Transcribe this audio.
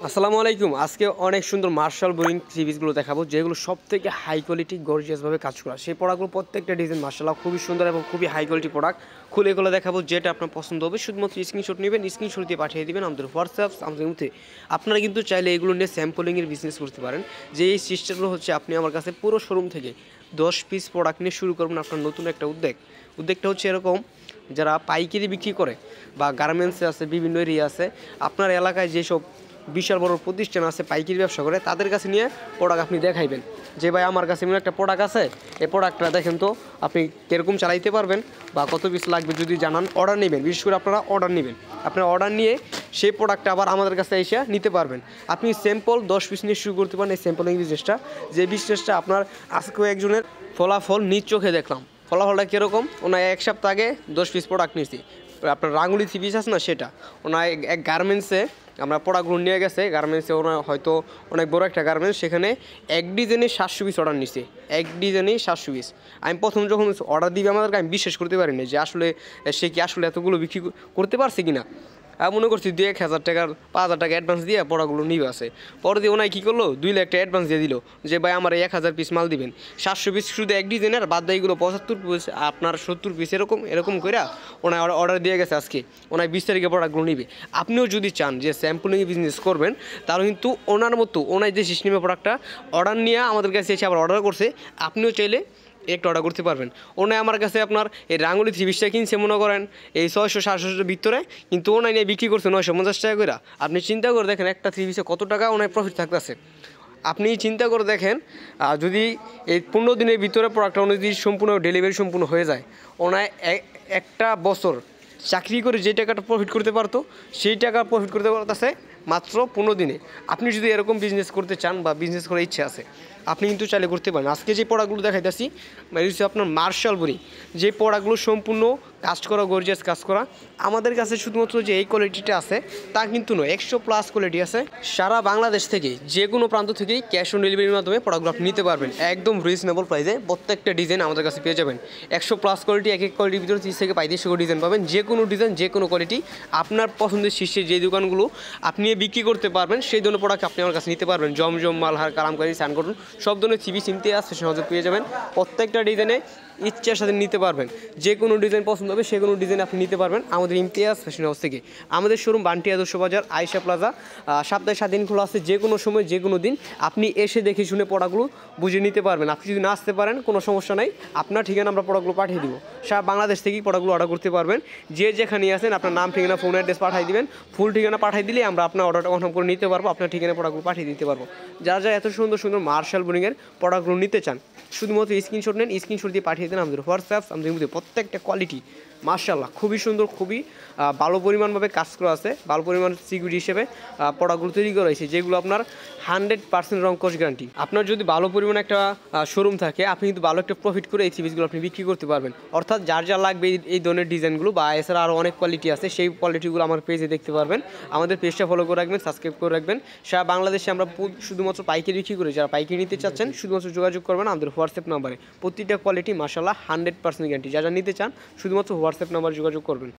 আসসালামু আলাইকুম। আজকে অনেক সুন্দর মার্শাল বোরিং সিরিজগুলো দেখাবো, যেগুলো সবথেকে হাই কোয়ালিটি গর্জিয়াসভাবে কাজ করা। সেই প্রোডাক্টগুলো প্রত্যেকটা ডিজাইন মার্শাল্লাহ খুবই সুন্দর এবং খুবই হাই কোয়ালিটি প্রোডাক্ট। খুলে এগুলো দেখাবো, যেটা আপনার পছন্দ হবে শুধুমাত্র স্ক্রিনশট নেবেন, স্ক্রিনশট দিয়ে পাঠিয়ে দেবেন আমাদের হোয়াটসঅ্যাপ আমাদের মধ্যে। আপনারা কিন্তু চাইলে এগুলো নিয়ে স্যাম্পলিংয়ের বিজনেস করতে পারেন। যে এই সিস্টেমগুলো হচ্ছে, আপনি আমার কাছে পুরো শোরুম থেকে 10 পিস প্রোডাক্ট নিয়ে শুরু করবেন আপনার নতুন একটা উদ্যোগটা হচ্ছে এরকম, যারা পাইকারি বিক্রি করে বা গার্মেন্টসে আছে, বিভিন্ন এরিয়া আছে, আপনার এলাকায় যেসব বিশাল বড় প্রতিষ্ঠান আছে পাইকারি ব্যবসা করে, তাদের কাছে নিয়ে প্রোডাক্ট আপনি দেখাইবেন যে ভাই আমার কাছে এমন একটা প্রোডাক্ট আছে, এই প্রোডাক্টটা দেখেন তো আপনি কীরকম চালাইতে পারবেন বা কত পিস লাগবে যদি জানান, অর্ডার নেবেন। বিশেষ করে আপনারা অর্ডার নিয়ে সেই প্রোডাক্টটা আবার আমাদের কাছে এসে নিতে পারবেন। আপনি স্যাম্পল 10 পিস নিয়ে শুরু করতে পারেন এই স্যাম্পলিং বিজনেসটা। যে বিজনেসটা আপনার আজকেও একজনের ফলাফল নিজ চোখে দেখলাম। ফলাফলটা কীরকম, ওনার এক সপ্তাহ আগে 10 পিস প্রোডাক্ট নিয়েছি, আপনার রাঙ্গুলি থ্রি পিস আছে না, সেটা ওনার এক গার্মেন্টসে আমরা প্রোডাক্টগুলো নিয়ে গেছে। গার্মেন্টসে ওনার হয়তো অনেক বড় একটা গার্মেন্টস, সেখানে এক ডিজাইনে 700 পিস অর্ডার নিচ্ছে, এক ডিজাইনেই 700 পিস। আমি প্রথম যখন অর্ডার দিবে আমাদেরকে, আমি বিশ্বাস করতে পারিনি যে আসলে সে কি আসলে এতগুলো বিক্রি করতে পারছে কিনা। আমি মনে করছি 2-1000 টাকার 5000 টাকা অ্যাডভান্স দিয়ে প্রোডাক্টগুলো নিবে আছে। পরে দিয়ে ওনায় কী করলো, 2 লাখ টাকা অ্যাডভান্স দিয়ে দিল যে ভাই আমার 1000 পিস মাল দিবেন। 700 পিস শুধু এক ডিজাইনের, বাদ দাইগুলো 75 পিস, আপনার 70 পিস, এরকম করে ওনায় অর্ডার দিয়ে গেছে। আজকে ওনায় 20 তারিখে প্রোডাক্টগুলো নিবে। আপনিও যদি চান যে স্যাম্পলিং বিজনেস করবেন, তাহলে কিন্তু ওনার মতো ওনায় যে সিস্টেমে প্রোডাক্টটা অর্ডার নিয়ে আমাদের কাছে এসে আবার অর্ডার করছে, আপনিও চাইলে একটা অর্ডার করতে পারবেন। ওনায় আমার কাছে আপনার এই রাঙ্গুলি থ্রি পিসটা কিনছে মনে করেন এই 600-700 ভিতরে, কিন্তু ওনায় নিয়ে বিক্রি করছে 950 টাকা করে। আপনি চিন্তা করে দেখেন একটা থ্রি পিসে কত টাকা ওনায় প্রফিট থাকতেছে। আপনি চিন্তা করে দেখেন, যদি এই 15 দিনের ভিতরে প্রোডাক্টটা যদি সম্পূর্ণ ডেলিভারি সম্পূর্ণ হয়ে যায়, ওনায় একটা বছর চাকরি করে যে টাকাটা প্রফিট করতে পারতো, সেই টাকা প্রফিট করতে পারতেছে মাত্র 15 দিনে। আপনি যদি এরকম বিজনেস করতে চান বা বিজনেস করার ইচ্ছে আছে, আপনি কিন্তু চাইলে করতে পারেন। আজকে যে প্রোডাক্টগুলো দেখাইতেছি হচ্ছে আপনার মার্শাল বোরিং, যে প্রোডাক্টগুলো সম্পূর্ণ কাজ করা, গর্জিয়াস কাজ করা। আমাদের কাছে শুধুমাত্র যে এই কোয়ালিটিটা আছে তা কিন্তু নয়, 100+ কোয়ালিটি আছে। সারা বাংলাদেশ থেকে যে কোনো প্রান্ত থেকেই ক্যাশ অন ডেলিভারির মাধ্যমে প্রোডাক্টগুলো আপনি নিতে পারবেন একদম রিজনেবল প্রাইসে। প্রত্যেকটা ডিজাইন আমাদের কাছে পেয়ে যাবেন 100+ কোয়ালিটি। এক কোয়ালিটির ভিতরে 30 থেকে 35 ডিজাইন পাবেন। যে কোনো ডিজাইন, যে কোনো কোয়ালিটি, আপনার পছন্দের শীর্ষে যে দোকানগুলো আপনি বিক্রি করতে পারবেন, সেই ধরনের প্রোডাক্ট আপনি আমার কাছে নিতে পারবেন। জমজম, মালহার, কালামকারী, সানকটন, সব ধরনের থ্রি পিস ইমতিয়াজ সহজে পেয়ে যাবেন। প্রত্যেকটা ডিজাইনে ইচ্ছার সাথে নিতে পারবেন। যে কোনো ডিজাইন পছন্দ হবে সে কোনো ডিজাইন আপনি নিতে পারবেন আমাদের ইমতিয়াজ ফ্যাশন হাউস থেকে। আমাদের শোরুম বান্টি আদর্শ বাজার, আয়েশা প্লাজা। সপ্তাহে 7 দিন খোলা আছে। যে কোনো সময়, যে কোনো দিন আপনি এসে দেখে শুনে প্রোডাক্টগুলো বুঝে নিতে পারবেন। আপনি যদি না আসতে পারেন, কোনো সমস্যা নাই, আপনার ঠিকানা আমরা প্রোডাক্টগুলো পাঠিয়ে দিব। সারা বাংলাদেশ থেকেই প্রোডাক্টগুলো অর্ডার করতে পারবেন। যে যেখানে আছেন আপনার নাম, ঠিকানা, ফোন অ্যাড্রেস পাঠিয়ে দিবেন। ফুল ঠিকানা পাঠিয়ে দিলে আমরা আপনার অর্ডারটা কনফার্ম করে নিতে পারবো, আপনার ঠিকানা প্রোডাক্টগুলো পাঠিয়ে দিতে পারবো। যারা এত সুন্দর সুন্দর মার্শাল বোরিংয়ের প্রোডাক্টগুলো নিতে চান, শুধুমাত্র স্ক্রিনশট নেন, স্ক্রিনশট দিয়ে পাঠিয়ে দেন আমাদের হোয়াটসঅ্যাপ আমাদের মধ্যে। প্রত্যেকটা কোয়ালিটি মার্শাল্লাহ খুবই সুন্দর, খুবই ভালো পরিমাণভাবে কাজ করা আছে। ভালো পরিমাণ সিকিউরিটি হিসেবে প্রোডাক্টগুলো তৈরি করা হয়েছে, যেগুলো আপনার 100% রং কস গ্যারান্টি। আপনার যদি ভালো পরিমাণ একটা শোরুম থাকে, আপনি কিন্তু ভালো একটা প্রফিট করে এই সিরিজগুলো আপনি বিক্রি করতে পারবেন। অর্থাৎ যার যা লাগবে এই ধরনের ডিজাইনগুলো বা এছাড়া আরও অনেক কোয়ালিটি আছে, সেই কোয়ালিটিগুলো আমার পেজে দেখতে পারবেন। আমাদের পেজটা ফলো করে রাখবেন, সাবস্ক্রাইব করে রাখবেন। সারা বাংলাদেশে আমরা শুধুমাত্র পাইকারি বিক্রি করি। যারা পাইকারি নিতে চাচ্ছেন, শুধুমাত্র যোগাযোগ করবেন আমাদের হোয়াটসঅ্যাপ নাম্বারে। প্রতিটা কোয়ালিটি মাশাআল্লাহ 100% গ্যারান্টি। যারা নিতে চান শুধুমাত্র হোয়াটসঅ্যাপ নাম্বার যোগাযোগ করবেন।